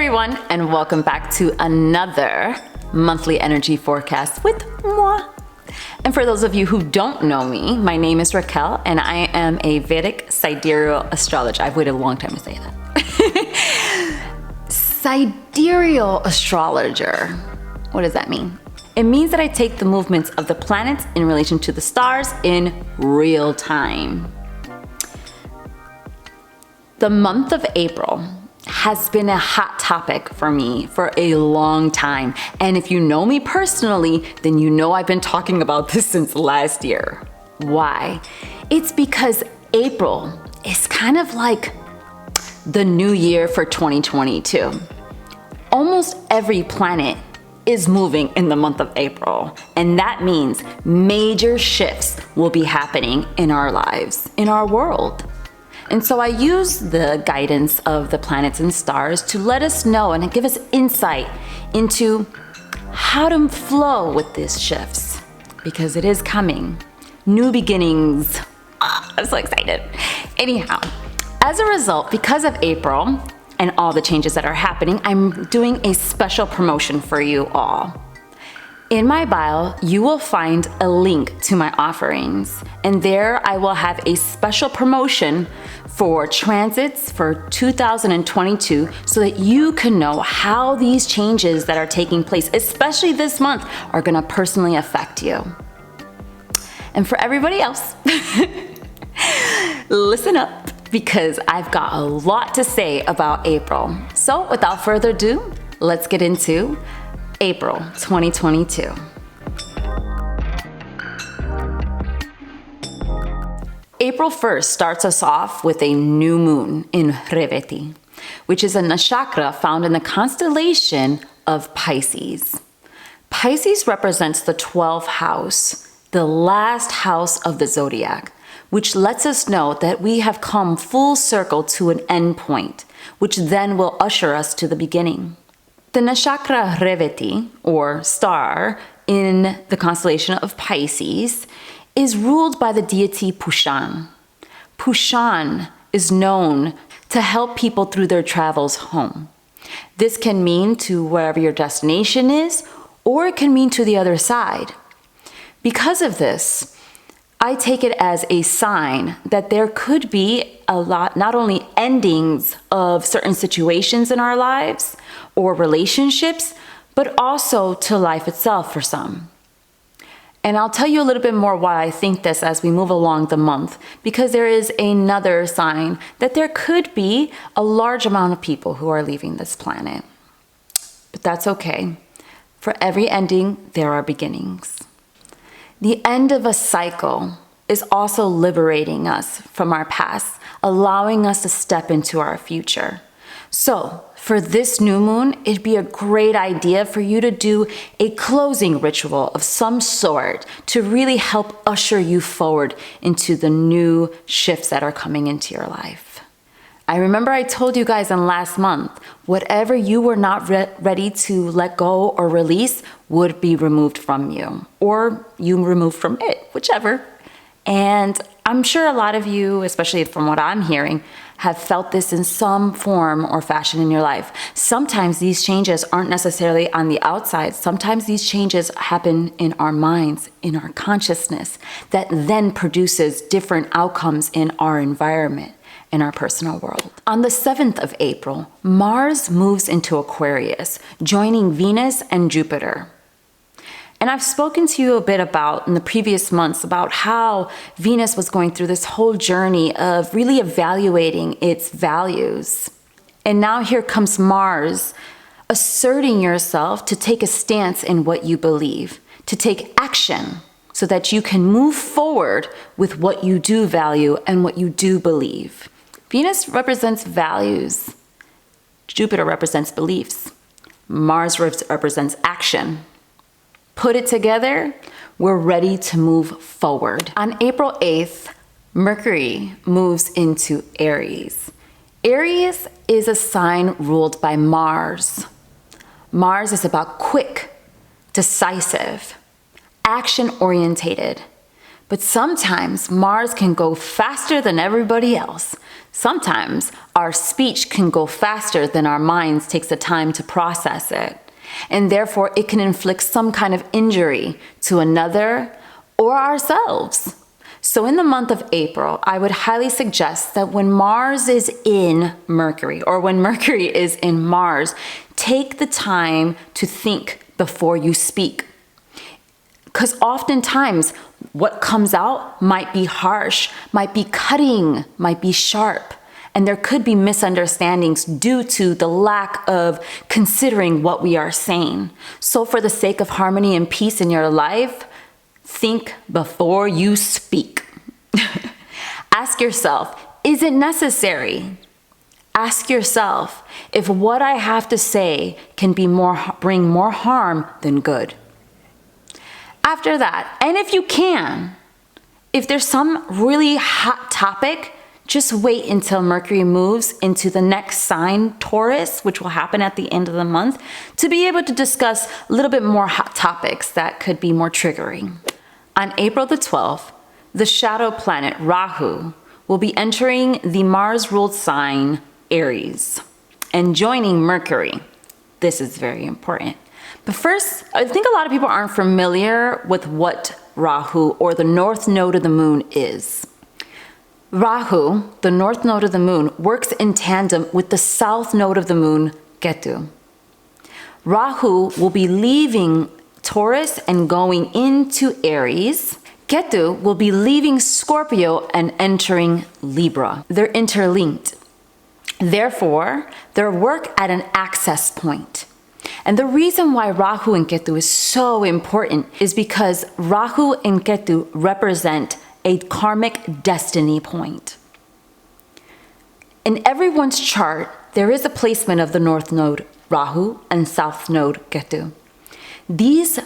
everyone, and welcome back to another monthly energy forecast with moi. And for those of you who don't know me, my name is Raquel, and I am a Vedic Sidereal astrologer. I've waited a long time to say that. Sidereal astrologer. What does that mean? It means that I take the movements of the planets in relation to the stars in real time. The month of April has been a hot topic for me for a long time. And if you know me personally, then you know I've been talking about this since last year. Why? It's because April is kind of like the new year for 2022. Almost every planet is moving in the month of April, and that means major shifts will be happening in our lives, in our world. And so I use the guidance of the planets and stars to let us know and give us insight into how to flow with these shifts, because it is coming. New beginnings. I'm so excited. Anyhow, as a result, because of April and all the changes that are happening, I'm doing a special promotion for you all. In my bio, you will find a link to my offerings, and there I will have a special promotion for transits for 2022 so that you can know how these changes that are taking place, especially this month, are gonna personally affect you. And for everybody else, listen up, because I've got a lot to say about April. So without further ado, let's get into April 2022. April 1st starts us off with a new moon in Revati, which is a nakshatra found in the constellation of Pisces. Pisces represents the 12th house, the last house of the Zodiac, which lets us know that we have come full circle to an end point, which then will usher us to the beginning. The nakshatra Revati, or star, in the constellation of Pisces, is ruled by the deity Pushan. Pushan is known to help people through their travels home. This can mean to wherever your destination is, or it can mean to the other side. Because of this, I take it as a sign that there could be a lot, not only endings of certain situations in our lives or relationships, but also to life itself for some. And I'll tell you a little bit more why I think this as we move along the month, because there is another sign that there could be a large amount of people who are leaving this planet. But that's okay. For every ending, there are beginnings. The end of a cycle is also liberating us from our past, allowing us to step into our future. So for this new moon, it'd be a great idea for you to do a closing ritual of some sort to really help usher you forward into the new shifts that are coming into your life. I remember I told you guys in last month, whatever you were not ready to let go or release would be removed from you, or you removed from it, whichever. And I'm sure a lot of you, especially from what I'm hearing, have felt this in some form or fashion in your life. Sometimes these changes aren't necessarily on the outside. Sometimes these changes happen in our minds, in our consciousness, that then produces different outcomes in our environment, in our personal world. On the 7th of April, Mars moves into Aquarius, joining Venus and Jupiter. And I've spoken to you a bit about in the previous months about how Venus was going through this whole journey of really evaluating its values. And now here comes Mars, asserting yourself to take a stance in what you believe, to take action so that you can move forward with what you do value and what you do believe. Venus represents values. Jupiter represents beliefs. Mars represents action. Put it together, we're ready to move forward. On April 8th, Mercury moves into Aries. Aries is a sign ruled by Mars. Mars is about quick, decisive, action-orientated. But sometimes Mars can go faster than everybody else. Sometimes our speech can go faster than our minds takes the time to process it, and therefore it can inflict some kind of injury to another or ourselves. So in the month of April, I would highly suggest that when Mars is in Mercury, or when Mercury is in Mars, take the time to think before you speak. Because oftentimes what comes out might be harsh, might be cutting, might be sharp, and there could be misunderstandings due to the lack of considering what we are saying. So for the sake of harmony and peace in your life, think before you speak. Ask yourself, is it necessary? Ask yourself if what I have to say can bring more harm than good. After that, and if you can, if there's some really hot topic, just wait until Mercury moves into the next sign, Taurus, which will happen at the end of the month, to be able to discuss a little bit more hot topics that could be more triggering. On April the 12th, the shadow planet Rahu will be entering the Mars-ruled sign Aries and joining Mercury. This is very important. But first, I think a lot of people aren't familiar with what Rahu, or the north node of the moon, is. Rahu, the north node of the moon, works in tandem with the south node of the moon, Ketu. Rahu will be leaving Taurus and going into Aries. Ketu will be leaving Scorpio and entering Libra. They're interlinked. Therefore, they work at an access point. And the reason why Rahu and Ketu is so important is because Rahu and Ketu represent a karmic destiny point. In everyone's chart, there is a placement of the north node Rahu and south node Ketu. This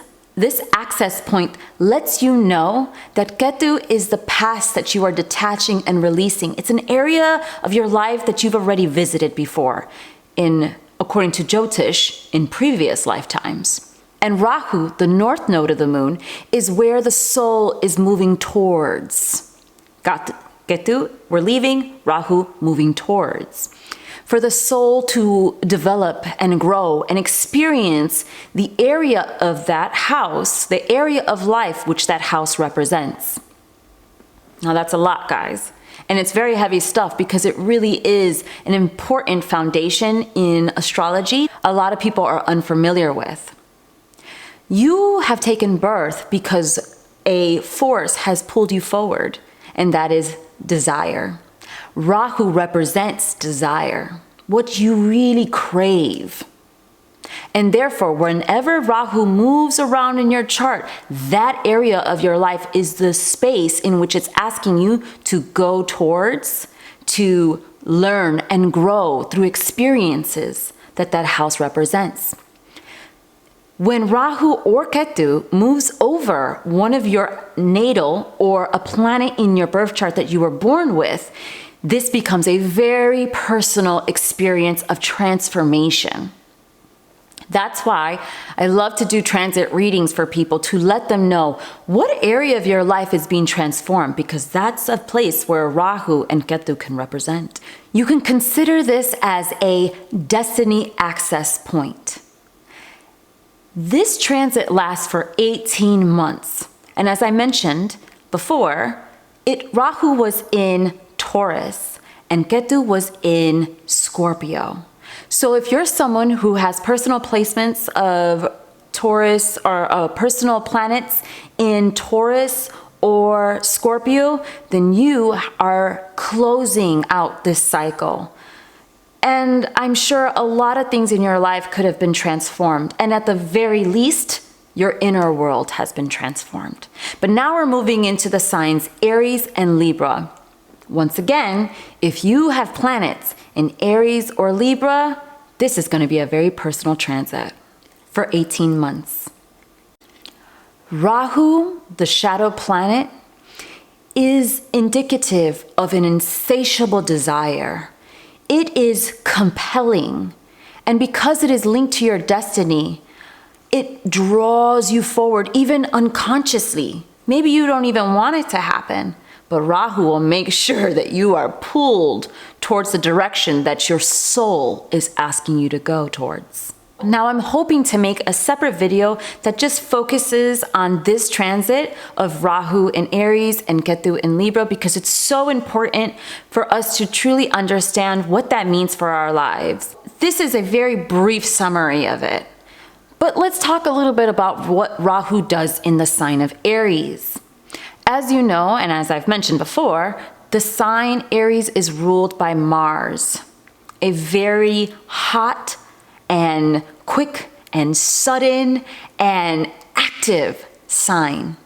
access point lets you know that Ketu is the past that you are detaching and releasing. It's an area of your life that you've already visited before, according to Jyotish, in previous lifetimes. And Rahu, the north node of the moon, is where the soul is moving towards. Ketu, we're leaving, Rahu moving towards. For the soul to develop and grow and experience the area of that house, the area of life which that house represents. Now that's a lot, guys. And it's very heavy stuff because it really is an important foundation in astrology a lot of people are unfamiliar with. You have taken birth because a force has pulled you forward, and that is desire. Rahu represents desire, what you really crave. And therefore, whenever Rahu moves around in your chart, that area of your life is the space in which it's asking you to go towards, to learn and grow through experiences that house represents. When Rahu or Ketu moves over one of your natal or a planet in your birth chart that you were born with, this becomes a very personal experience of transformation. That's why I love to do transit readings for people, to let them know what area of your life is being transformed, because that's a place where Rahu and Ketu can represent. You can consider this as a destiny access point. This transit lasts for 18 months. And as I mentioned before, Rahu was in Taurus and Ketu was in Scorpio. So if you're someone who has personal placements of Taurus or personal planets in Taurus or Scorpio, then you are closing out this cycle. And I'm sure a lot of things in your life could have been transformed. And at the very least, your inner world has been transformed. But now we're moving into the signs Aries and Libra. Once again, if you have planets in Aries or Libra, this is going to be a very personal transit for 18 months. Rahu, the shadow planet, is indicative of an insatiable desire. It is compelling. And because it is linked to your destiny, it draws you forward even unconsciously. Maybe you don't even want it to happen, but Rahu will make sure that you are pulled towards the direction that your soul is asking you to go towards. Now I'm hoping to make a separate video that just focuses on this transit of Rahu in Aries and Ketu in Libra, because it's so important for us to truly understand what that means for our lives. This is a very brief summary of it. But let's talk a little bit about what Rahu does in the sign of Aries. As you know, and as I've mentioned before, the sign Aries is ruled by Mars, a very hot and quick and sudden and active sign.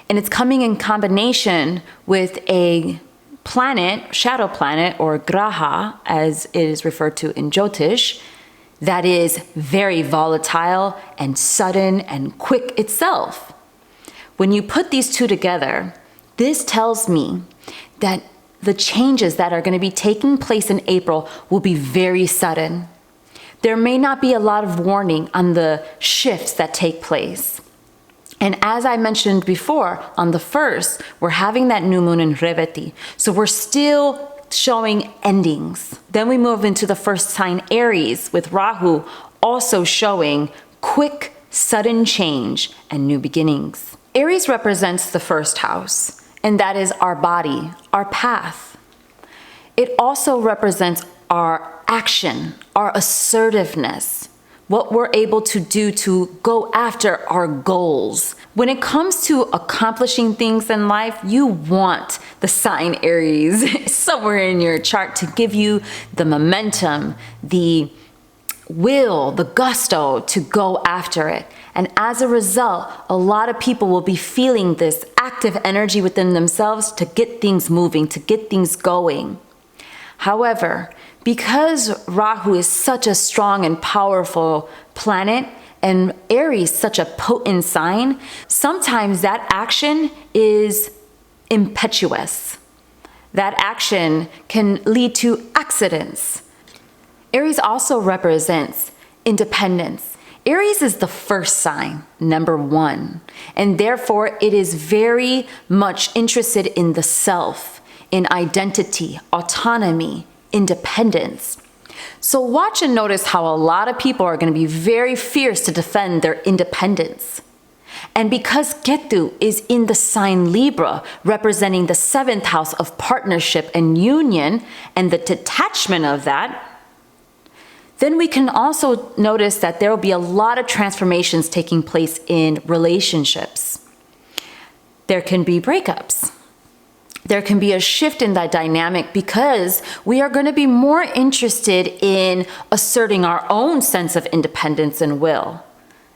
And it's coming in combination with a planet, shadow planet, or graha, as it is referred to in Jyotish, that is very volatile and sudden and quick itself. When you put these two together, this tells me that the changes that are going to be taking place in April will be very sudden. There may not be a lot of warning on the shifts that take place. And as I mentioned before, on the 1st, we're having that new moon in Revati. So we're still showing endings. Then we move into the first sign Aries with Rahu also showing quick, sudden change and new beginnings. Aries represents the first house, and that is our body, our path. It also represents our action, our assertiveness, what we're able to do to go after our goals. When it comes to accomplishing things in life, you want the sign Aries somewhere in your chart to give you the momentum, the will, the gusto to go after it. And as a result, a lot of people will be feeling this active energy within themselves to get things moving, to get things going. However, because Rahu is such a strong and powerful planet, and Aries such a potent sign, sometimes that action is impetuous. That action can lead to accidents. Aries also represents independence. Aries is the first sign, number 1, and therefore it is very much interested in the self, in identity, autonomy, independence. So watch and notice how a lot of people are going to be very fierce to defend their independence. And because Ketu is in the sign Libra, representing the 7th house of partnership and union and the detachment of that, then we can also notice that there will be a lot of transformations taking place in relationships. There can be breakups. There can be a shift in that dynamic because we are going to be more interested in asserting our own sense of independence and will.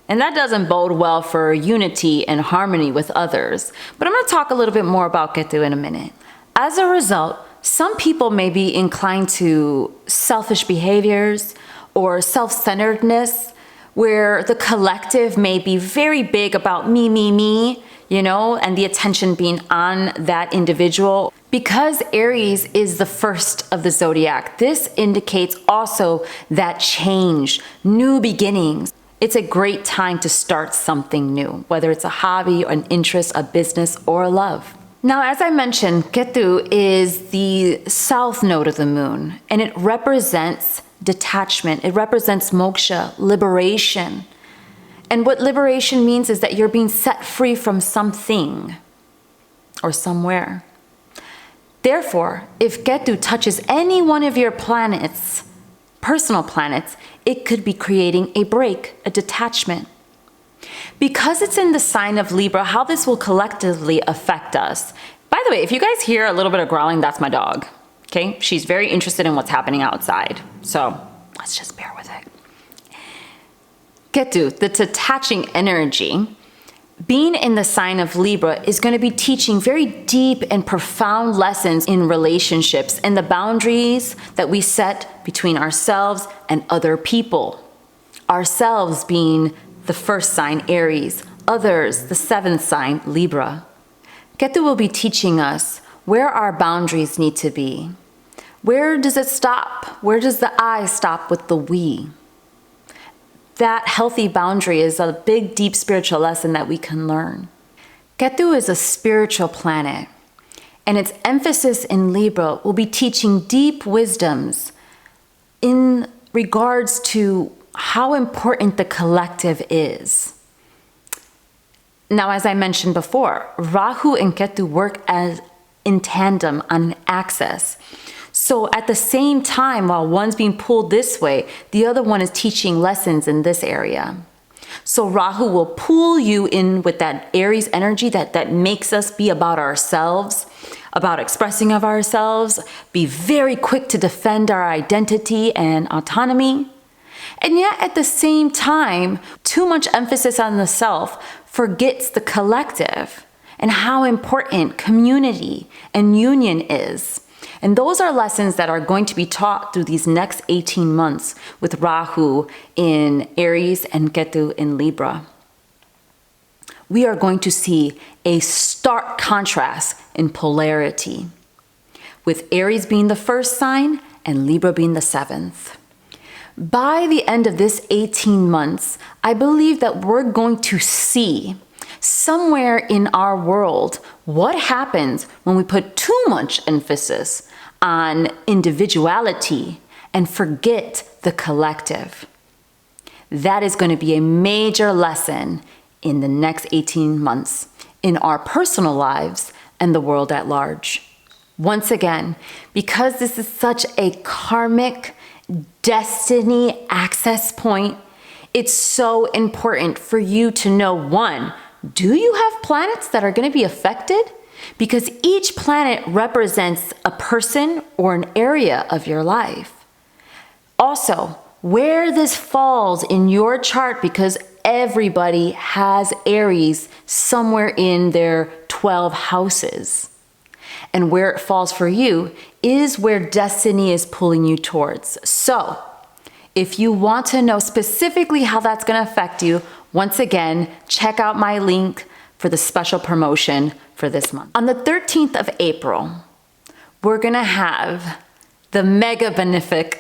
And that doesn't bode well for unity and harmony with others. But I'm going to talk a little bit more about Ketu in a minute. As a result, some people may be inclined to selfish behaviors or self-centeredness, where the collective may be very big about me, and the attention being on that individual. Because Aries is the first of the zodiac, this indicates also that change, new beginnings. It's a great time to start something new, whether it's a hobby, an interest, a business, or a love. Now, as I mentioned, Ketu is the south node of the moon, and it represents detachment. It represents moksha, liberation. And what liberation means is that you're being set free from something or somewhere. Therefore, if Ketu touches any one of your planets, personal planets, it could be creating a break, a detachment. Because it's in the sign of Libra, how this will collectively affect us. By the way, if you guys hear a little bit of growling, that's my dog. Okay? She's very interested in what's happening outside. So let's just bear with it. Ketu, the detaching energy, being in the sign of Libra is going to be teaching very deep and profound lessons in relationships and the boundaries that we set between ourselves and other people. Ourselves being the first sign, Aries, others, the 7th sign, Libra. Ketu will be teaching us where our boundaries need to be. Where does it stop? Where does the I stop with the we? That healthy boundary is a big, deep spiritual lesson that we can learn. Ketu is a spiritual planet. And its emphasis in Libra will be teaching deep wisdoms in regards to how important the collective is. Now, as I mentioned before, Rahu and Ketu work as in tandem on an axis. So at the same time, while one's being pulled this way, the other one is teaching lessons in this area. So Rahu will pull you in with that Aries energy that makes us be about ourselves, about expressing of ourselves, be very quick to defend our identity and autonomy. And yet at the same time, too much emphasis on the self forgets the collective and how important community and union is. And those are lessons that are going to be taught through these next 18 months with Rahu in Aries and Ketu in Libra. We are going to see a stark contrast in polarity, with Aries being the first sign and Libra being the seventh. By the end of this 18 months, I believe that we're going to see somewhere in our world what happens when we put too much emphasis on individuality and forget the collective. That is going to be a major lesson in the next 18 months in our personal lives and the world at large. Once again, because this is such a karmic destiny access point, it's so important for you to know, one, do you have planets that are going to be affected? Because each planet represents a person or an area of your life. Also, where this falls in your chart, because everybody has Aries somewhere in their 12 houses. And where it falls for you is where destiny is pulling you towards. So, if you want to know specifically how that's going to affect you, once again, check out my link for the special promotion for this month. On the 13th of April, we're going to have the mega benefic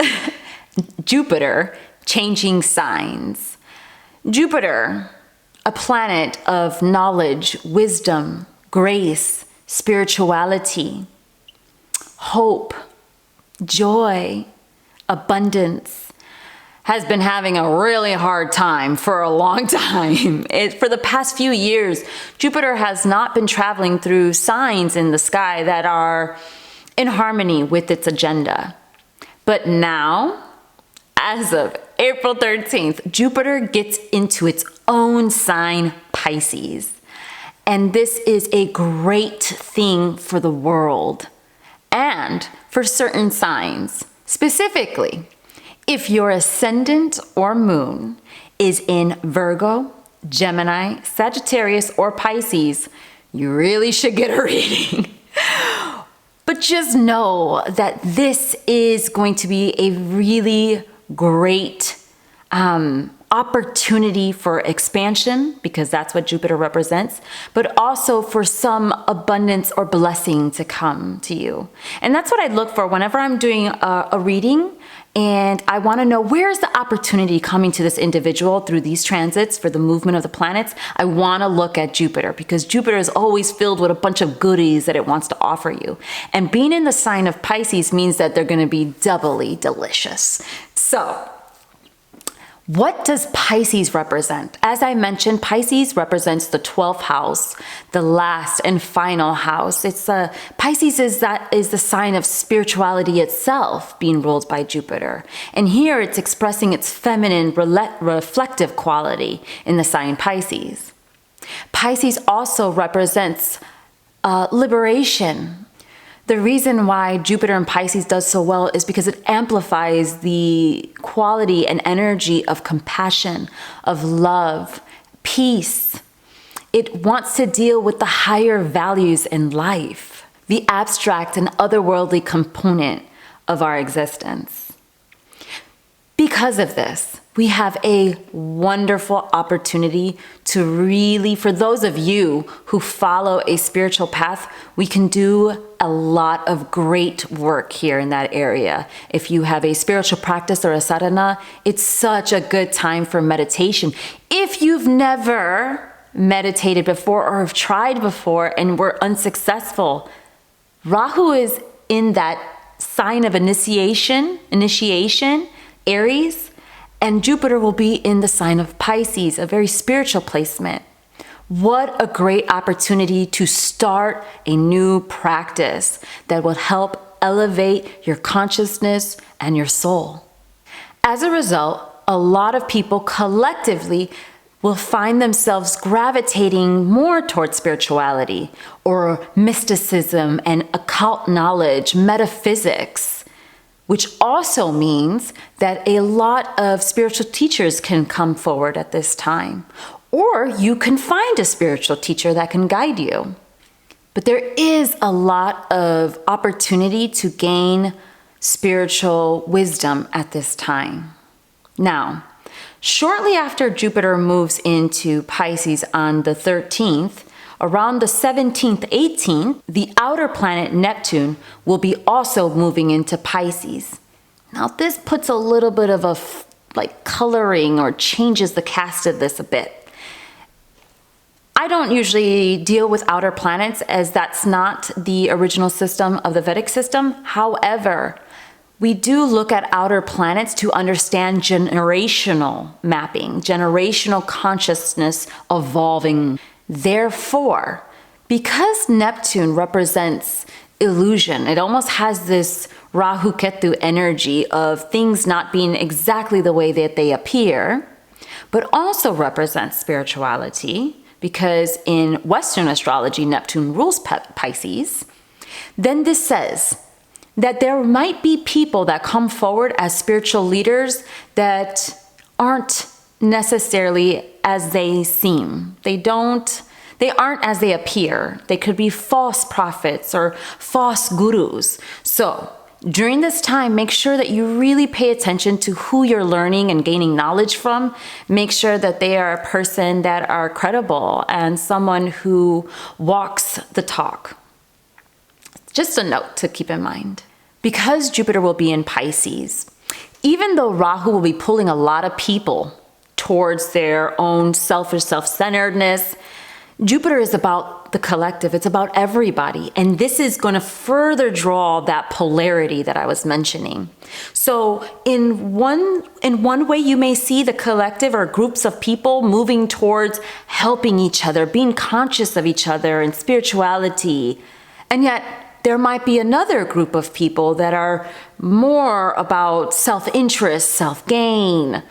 Jupiter changing signs. Jupiter, a planet of knowledge, wisdom, grace, spirituality, hope, joy, abundance, has been having a really hard time for a long time. For the past few years, Jupiter has not been traveling through signs in the sky that are in harmony with its agenda. But now, as of April 13th, Jupiter gets into its own sign, Pisces. And this is a great thing for the world and for certain signs. Specifically, if your ascendant or moon is in Virgo, Gemini, Sagittarius, or Pisces, you really should get a reading. But just know that this is going to be a really great opportunity for expansion, because that's what Jupiter represents, but also for some abundance or blessing to come to you. And that's what I look for whenever I'm doing a reading. And I want to know, where's the opportunity coming to this individual through these transits for the movement of the planets? I want to look at Jupiter, because Jupiter is always filled with a bunch of goodies that it wants to offer you. And being in the sign of Pisces means that they're going to be doubly delicious. So, what does Pisces represent? As I mentioned, Pisces represents the 12th house, the last and final house. Pisces is the sign of spirituality itself being ruled by Jupiter. And here it's expressing its feminine reflective quality in the sign Pisces. Pisces also represents liberation. The reason why Jupiter in Pisces does so well is because it amplifies the quality and energy of compassion, of love, peace. It wants to deal with the higher values in life, the abstract and otherworldly component of our existence. Because of this, we have a wonderful opportunity to really, for those of you who follow a spiritual path, we can do a lot of great work here in that area. If you have a spiritual practice or a sadhana, it's such a good time for meditation. If you've never meditated before or have tried before and were unsuccessful, Rahu is in that sign of initiation, Aries, and Jupiter will be in the sign of Pisces, a very spiritual placement. What a great opportunity to start a new practice that will help elevate your consciousness and your soul. As a result, a lot of people collectively will find themselves gravitating more towards spirituality or mysticism and occult knowledge, metaphysics, which also means that a lot of spiritual teachers can come forward at this time. Or you can find a spiritual teacher that can guide you. But there is a lot of opportunity to gain spiritual wisdom at this time. Now, shortly after Jupiter moves into Pisces on the 13th, around the 17th, 18th, the outer planet Neptune will be also moving into Pisces. Now, this puts a little bit of a coloring or changes the cast of this a bit. I don't usually deal with outer planets as that's not the original system of the Vedic system. However, we do look at outer planets to understand generational mapping, generational consciousness evolving. Therefore, because Neptune represents illusion, it almost has this Rahu Ketu energy of things not being exactly the way that they appear, but also represents spirituality, because in Western astrology, Neptune rules Pisces. Then this says that there might be people that come forward as spiritual leaders that aren't necessarily as they seem. They aren't as they appear. They could be false prophets or false gurus. So during this time, make sure that you really pay attention to who you're learning and gaining knowledge from. Make sure that they are a person that are credible and someone who walks the talk. Just a note to keep in mind. Because Jupiter will be in Pisces, even though Rahu will be pulling a lot of people towards their own selfish self-centeredness, Jupiter is about the collective. It's about everybody. And this is going to further draw that polarity that I was mentioning. So in one way, you may see the collective or groups of people moving towards helping each other, being conscious of each other and spirituality. And yet there might be another group of people that are more about self-interest, self-gain,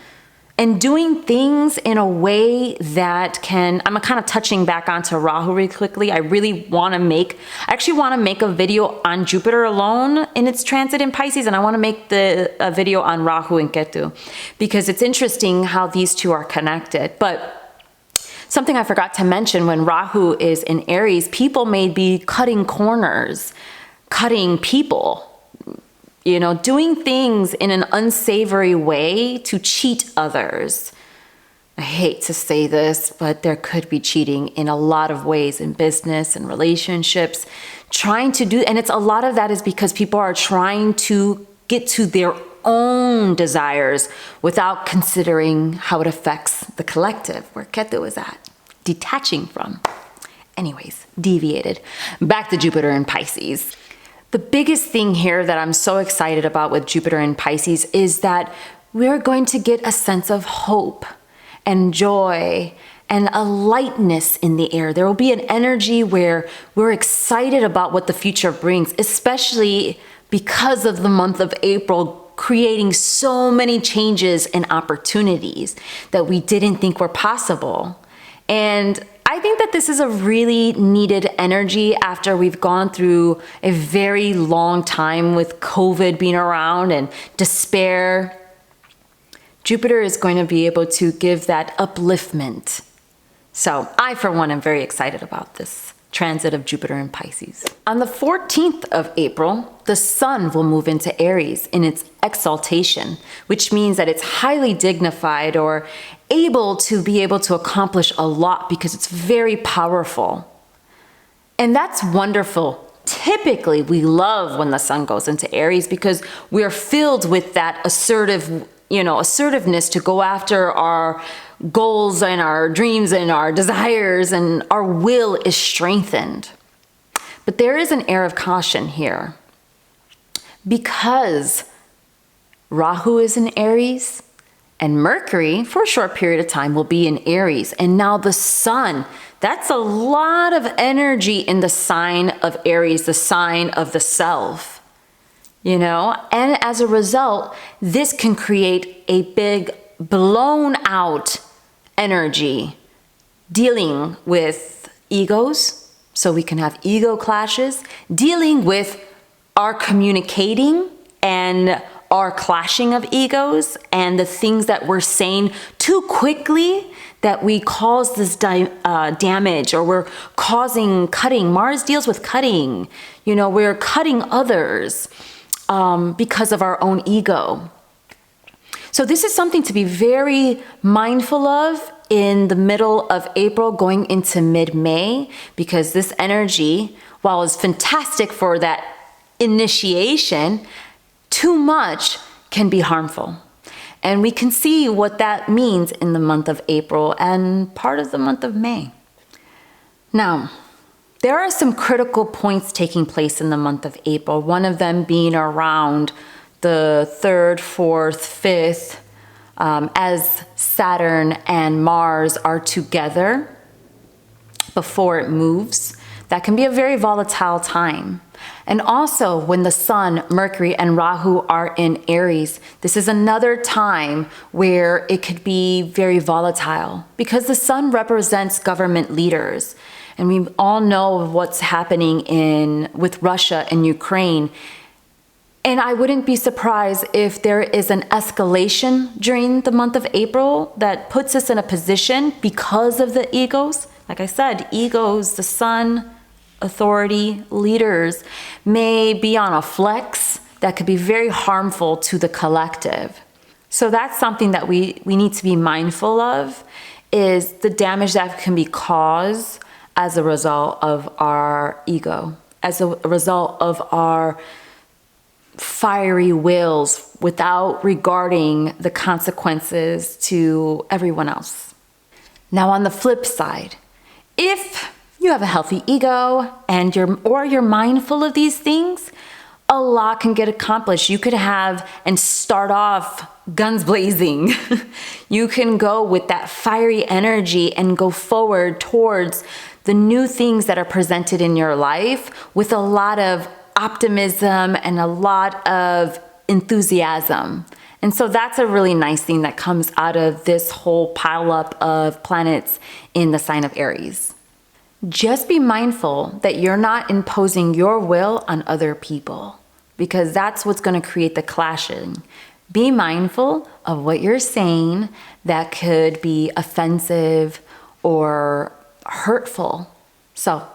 and doing things in a way that I'm kind of touching back onto Rahu really quickly. I actually want to make a video on Jupiter alone in its transit in Pisces, and I want to make a video on Rahu and Ketu, because it's interesting how these two are connected. But something I forgot to mention, when Rahu is in Aries, people may be cutting corners, cutting people, doing things in an unsavory way to cheat others. I hate to say this, but there could be cheating in a lot of ways in business and relationships. And it's a lot of that is because people are trying to get to their own desires without considering how it affects the collective, where Ketu is at, detaching from. Anyways, deviated. Back to Jupiter and Pisces. The biggest thing here that I'm so excited about with Jupiter and Pisces is that we're going to get a sense of hope and joy and a lightness in the air. There will be an energy where we're excited about what the future brings, especially because of the month of April creating so many changes and opportunities that we didn't think were possible. And I think that this is a really needed energy after we've gone through a very long time with COVID being around and despair. Jupiter is going to be able to give that upliftment. So I, for one, am very excited about this transit of Jupiter in Pisces. On the 14th of April, the sun will move into Aries in its exaltation, which means that it's highly dignified or able to accomplish a lot because it's very powerful. And that's wonderful. Typically, we love when the sun goes into Aries because we're filled with that assertiveness to go after our goals and our dreams and our desires, and our will is strengthened. But there is an air of caution here. Because Rahu is in Aries, and Mercury, for a short period of time, will be in Aries. And now the sun, that's a lot of energy in the sign of Aries, the sign of the self, you know? And as a result, this can create a big blown out energy dealing with egos. So we can have ego clashes, dealing with our communicating and our clashing of egos and the things that we're saying too quickly that we cause this damage, or we're causing cutting. Mars deals with cutting. You know, we're cutting others because of our own ego. So this is something to be very mindful of in the middle of April going into mid-May, because this energy, while it's fantastic for that initiation, too much can be harmful. And we can see what that means in the month of April and part of the month of May. Now, there are some critical points taking place in the month of April, one of them being around the 3rd, 4th, 5th, as Saturn and Mars are together before it moves. That can be a very volatile time. And also when the Sun, Mercury, and Rahu are in Aries, this is another time where it could be very volatile because the Sun represents government leaders. And we all know what's happening with Russia and Ukraine. And I wouldn't be surprised if there is an escalation during the month of April that puts us in a position because of the egos. Like I said, egos, the Sun, authority, leaders may be on a flex that could be very harmful to the collective. So that's something that we need to be mindful of, is the damage that can be caused as a result of our ego, as a result of our fiery wills without regarding the consequences to everyone else. Now on the flip side, if you have a healthy ego and you're mindful of these things, a lot can get accomplished. You could have and start off guns blazing. You can go with that fiery energy and go forward towards the new things that are presented in your life with a lot of optimism and a lot of enthusiasm. And so that's a really nice thing that comes out of this whole pileup of planets in the sign of Aries. Just be mindful that you're not imposing your will on other people, because that's what's going to create the clashing. Be mindful of what you're saying that could be offensive or hurtful. So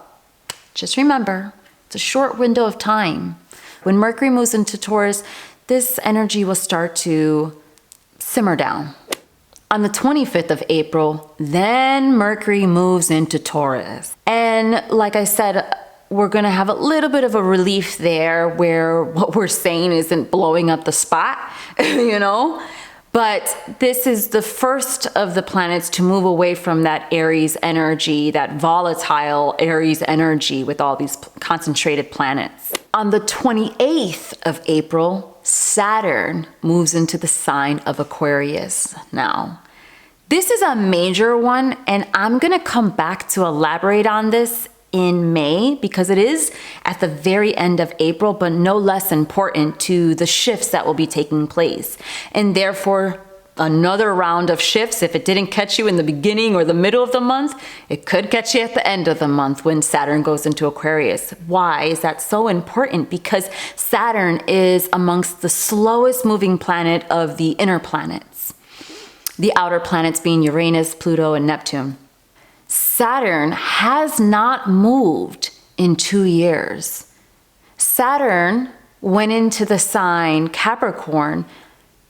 just remember, it's a short window of time. When Mercury moves into Taurus, this energy will start to simmer down. On the 25th of April, then Mercury moves into Taurus. And like I said, we're going to have a little bit of a relief there where what we're saying isn't blowing up the spot, you know? But this is the first of the planets to move away from that Aries energy, that volatile Aries energy with all these concentrated planets. On the 28th of April, Saturn moves into the sign of Aquarius now. This is a major one, and I'm going to come back to elaborate on this in May because it is at the very end of April, but no less important to the shifts that will be taking place. And therefore, another round of shifts, if it didn't catch you in the beginning or the middle of the month, it could catch you at the end of the month when Saturn goes into Aquarius. Why is that so important? Because Saturn is amongst the slowest moving planet of the inner planets. The outer planets being Uranus, Pluto, and Neptune. Saturn has not moved in 2 years. Saturn went into the sign Capricorn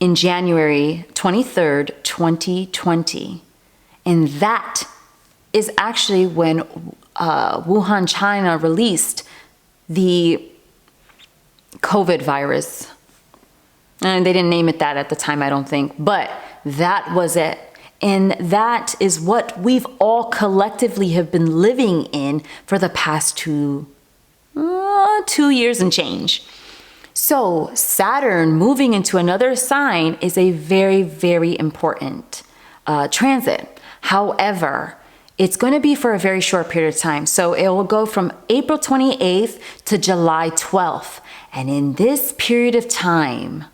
in January 23rd, 2020. And that is actually when Wuhan, China released the COVID virus. And they didn't name it that at the time, I don't think, but that was it. And that is what we've all collectively have been living in for the past 2 years and change. So Saturn moving into another sign is a very, very important transit. However, it's going to be for a very short period of time. So it will go from April 28th to July 12th. And in this period of time,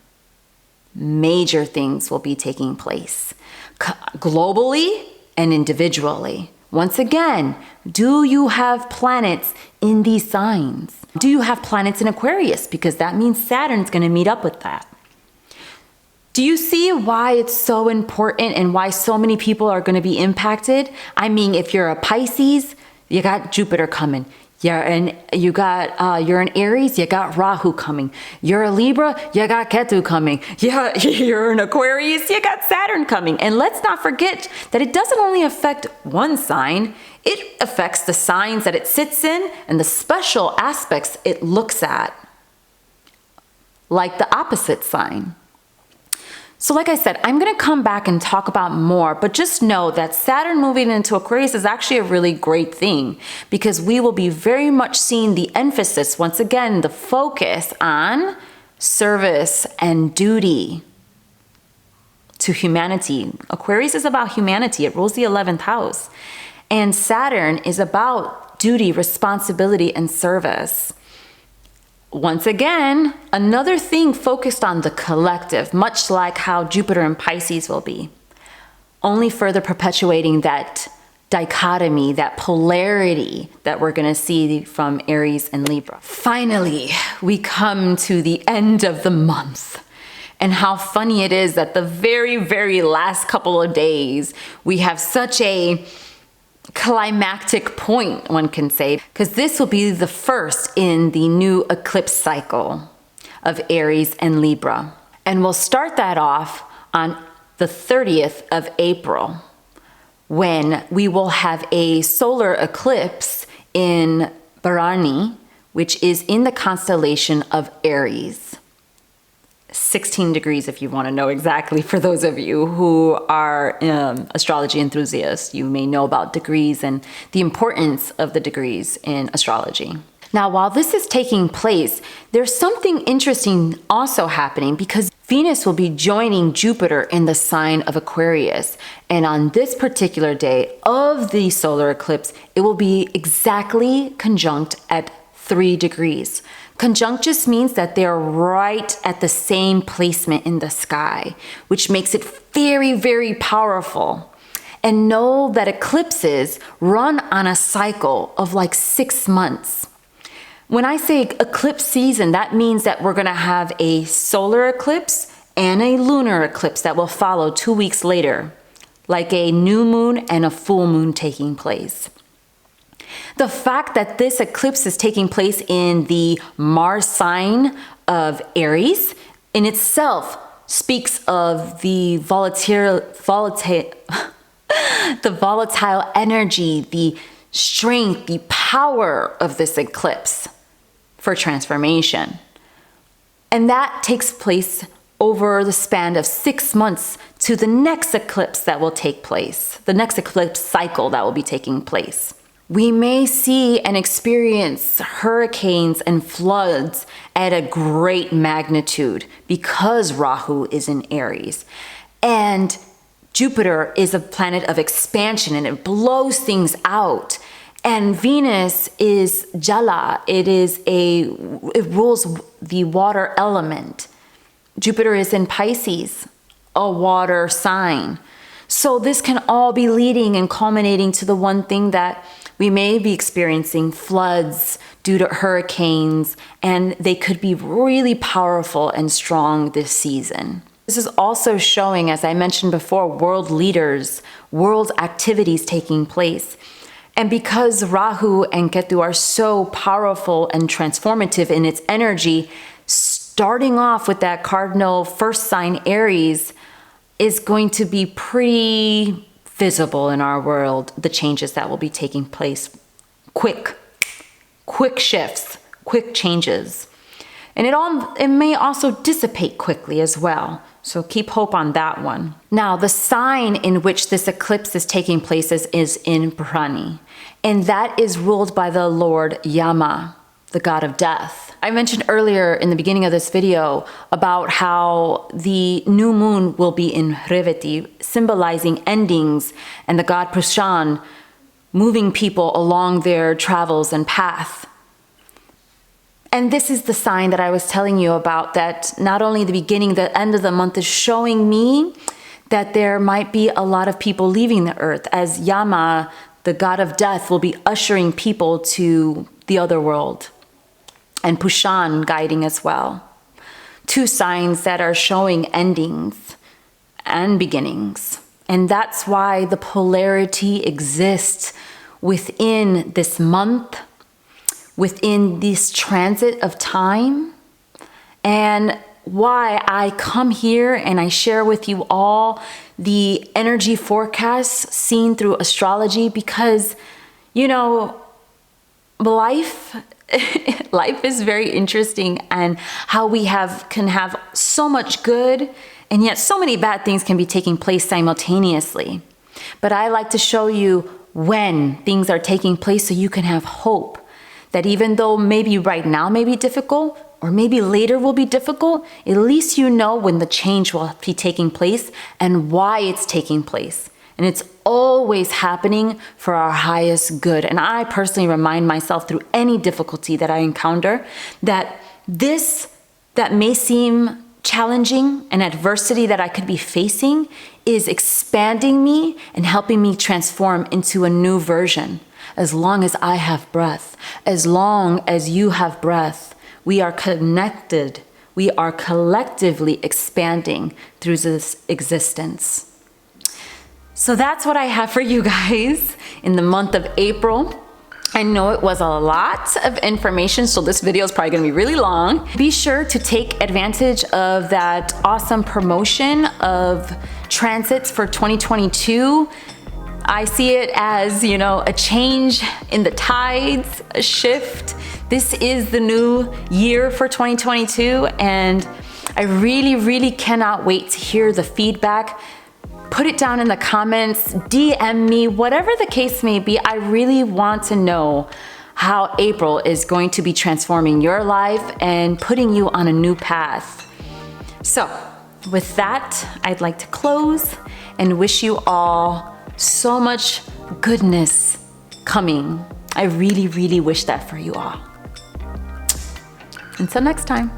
major things will be taking place globally and individually. Once again, do you have planets in these signs? Do you have planets in Aquarius? Because that means Saturn's going to meet up with that. Do you see why it's so important and why so many people are going to be impacted? I mean, if you're a Pisces, you got Jupiter coming. You're an Aries, you got Rahu coming. You're a Libra, you got Ketu coming. You're an Aquarius, you got Saturn coming. And let's not forget that it doesn't only affect one sign, it affects the signs that it sits in and the special aspects it looks at, like the opposite sign. So like I said, I'm going to come back and talk about more, but just know that Saturn moving into Aquarius is actually a really great thing because we will be very much seeing the emphasis, once again, the focus on service and duty to humanity. Aquarius is about humanity. It rules the 11th house. And Saturn is about duty, responsibility, and service. Once again, another thing focused on the collective, much like how Jupiter and Pisces will be, only further perpetuating that dichotomy, that polarity that we're going to see from Aries and Libra. Finally, we come to the end of the month. And how funny it is that the very, very last couple of days, we have such a climactic point, one can say, because this will be the first in the new eclipse cycle of Aries and Libra. And we'll start that off on the 30th of April, when we will have a solar eclipse in Bahrani, which is in the constellation of Aries. 16 degrees, if you want to know exactly. For those of you who are astrology enthusiasts, you may know about degrees and the importance of the degrees in astrology. Now, while this is taking place, there's something interesting also happening because Venus will be joining Jupiter in the sign of Aquarius. And on this particular day of the solar eclipse, it will be exactly conjunct at 3 degrees. Conjunct just means that they're right at the same placement in the sky, which makes it very, very powerful. And know that eclipses run on a cycle of like 6 months. When I say eclipse season, that means that we're going to have a solar eclipse and a lunar eclipse that will follow 2 weeks later, like a new moon and a full moon taking place. The fact that this eclipse is taking place in the Mars sign of Aries in itself speaks of the volatile energy, the strength, the power of this eclipse for transformation. And that takes place over the span of 6 months to the next eclipse that will take place, the next eclipse cycle that will be taking place. We may see and experience hurricanes and floods at a great magnitude because Rahu is in Aries. And Jupiter is a planet of expansion and it blows things out. And Venus is Jala. It rules the water element. Jupiter is in Pisces, a water sign. So this can all be leading and culminating to the one thing that we may be experiencing floods due to hurricanes, and they could be really powerful and strong this season. This is also showing, as I mentioned before, world leaders, world activities taking place. And because Rahu and Ketu are so powerful and transformative in its energy, starting off with that cardinal first sign Aries is going to be pretty visible in our world, the changes that will be taking place. Quick shifts, quick changes. And it may also dissipate quickly as well. So keep hope on that one. Now, the sign in which this eclipse is taking place is in Bahrani. And that is ruled by the Lord Yama, the god of death. I mentioned earlier in the beginning of this video about how the new moon will be in Reveti, symbolizing endings, and the god Pushan moving people along their travels and path. And this is the sign that I was telling you about, that not only the beginning, the end of the month is showing me that there might be a lot of people leaving the earth, as Yama, the god of death, will be ushering people to the other world, and Pushan guiding as well. Two signs that are showing endings and beginnings. And that's why the polarity exists within this month, within this transit of time, and why I come here and I share with you all the energy forecasts seen through astrology, because, you know, life is very interesting, and how we can have so much good, and yet so many bad things can be taking place simultaneously. But I like to show you when things are taking place, so you can have hope that even though maybe right now may be difficult, or maybe later will be difficult, at least you know when the change will be taking place and why it's taking place. And it's always happening for our highest good. And I personally remind myself through any difficulty that I encounter that this that may seem challenging and adversity that I could be facing is expanding me and helping me transform into a new version. As long as I have breath, as long as you have breath, we are connected. We are collectively expanding through this existence. So that's what I have for you guys in the month of April. I know it was a lot of information, so this video is probably gonna be really long. Be sure to take advantage of that awesome promotion of transits for 2022. I see it as, you know, a change in the tides, a shift. This is the new year for 2022, and I really, really cannot wait to hear the feedback. Put it down in the comments, DM me, whatever the case may be. I really want to know how April is going to be transforming your life and putting you on a new path. So with that, I'd like to close and wish you all so much goodness coming. I really, really wish that for you all. Until next time.